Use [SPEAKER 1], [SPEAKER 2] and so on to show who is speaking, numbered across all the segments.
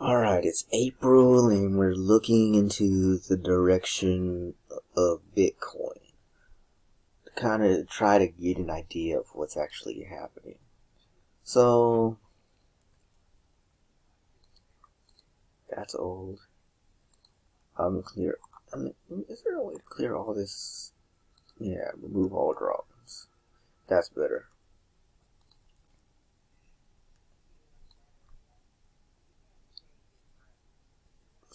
[SPEAKER 1] Alright, it's April and we're looking into the direction of Bitcoin to kind of try to get an idea of what's actually happening. So, that's old. Clear. Is there a way to clear all this? Yeah, remove all drawings. That's better.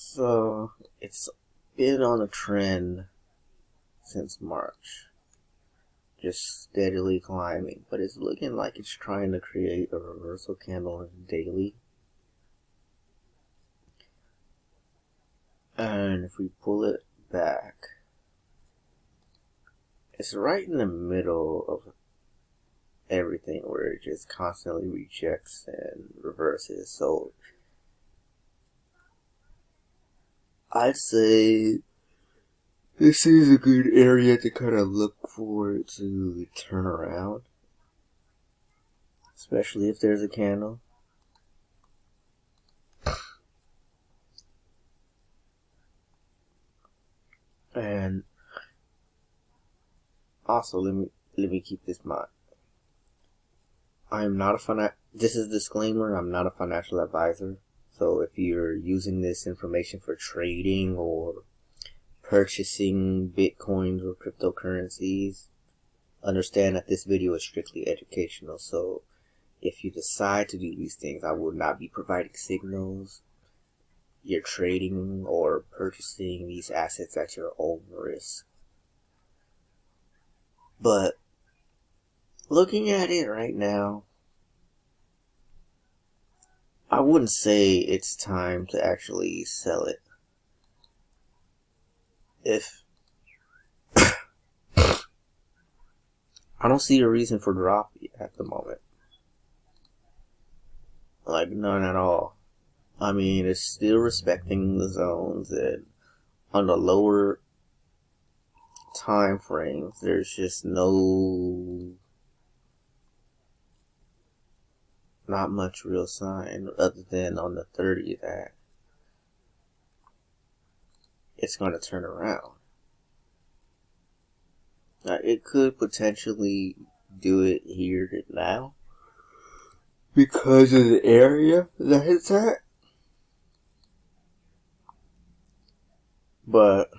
[SPEAKER 1] So, it's been on a trend since March. Just steadily climbing, but it's looking like it's trying to create a reversal candle daily. And if we pull it back, it's right in the middle of everything where it just constantly rejects and reverses. So I'd say this is a good area to kind of look for it to turn around, especially if there's a candle. And also, let me keep this in mind. I'm not a this is a disclaimer, I'm not a financial advisor. So if you're using this information for trading or purchasing bitcoins or cryptocurrencies, understand that this video is strictly educational. So if you decide to do these things, I will not be providing signals. You're trading or purchasing these assets at your own risk. But looking at it right now, I wouldn't say it's time to actually sell it. If I don't see a reason for drop at the moment. Like, none at all. I mean, it's still respecting the zones, and on the lower time frames, there's just not much real sign other than on the 30 that it's going to turn around. Now, it could potentially do it here and now because of the area that it's at. But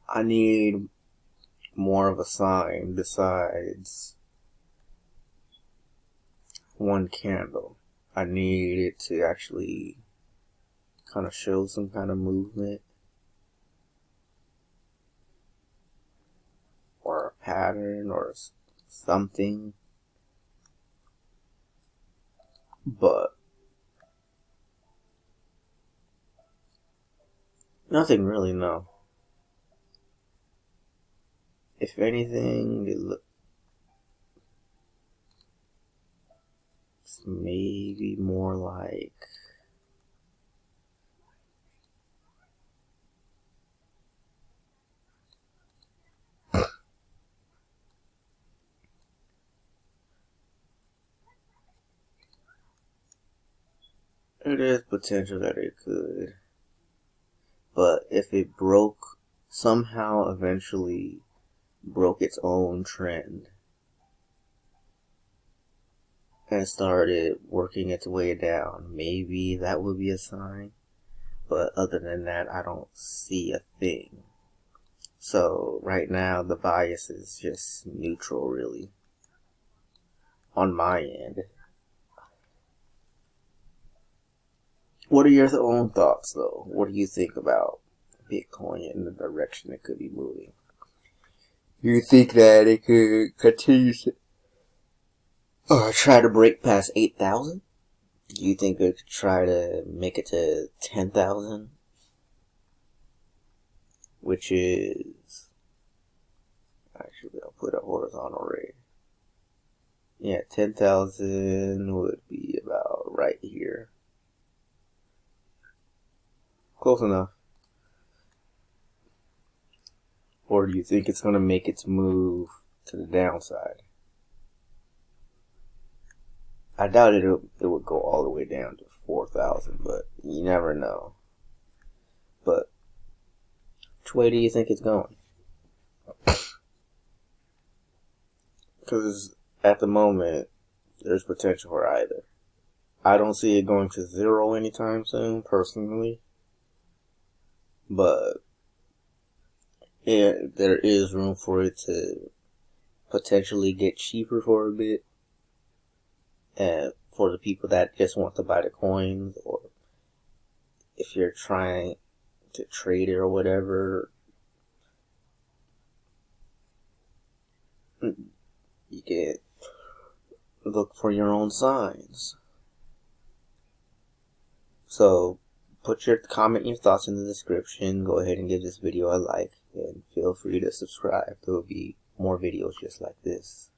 [SPEAKER 1] I need more of a sign besides one candle. I need it to actually kind of show some kind of movement or a pattern or something. But nothing really, no. If anything, it looks maybe more like it is potential that it could. But if it somehow eventually broke its own trend and started working its way down, maybe that would be a sign. But other than that, I don't see a thing. So right now the bias is just neutral, really, on my end. What are your own thoughts, though? What do you think about Bitcoin and the direction it could be moving? Do you think that it could continue to try to break past 8,000? Do you think it could try to make it to 10,000? Which is... Actually, I'll put a horizontal rate. Yeah, 10,000 would be about right here. Close enough. Or do you think it's going to make its move to the downside? I doubt it would go all the way down to 4,000, but you never know. But which way do you think it's going? Because at the moment, there's potential for either. I don't see it going to zero anytime soon, personally. But there is room for it to potentially get cheaper for a bit. And for the people that just want to buy the coins, or if you're trying to trade it or whatever, you can look for your own signs. So, comment your thoughts in the description. Go ahead and give this video a like, and feel free to subscribe. There will be more videos just like this.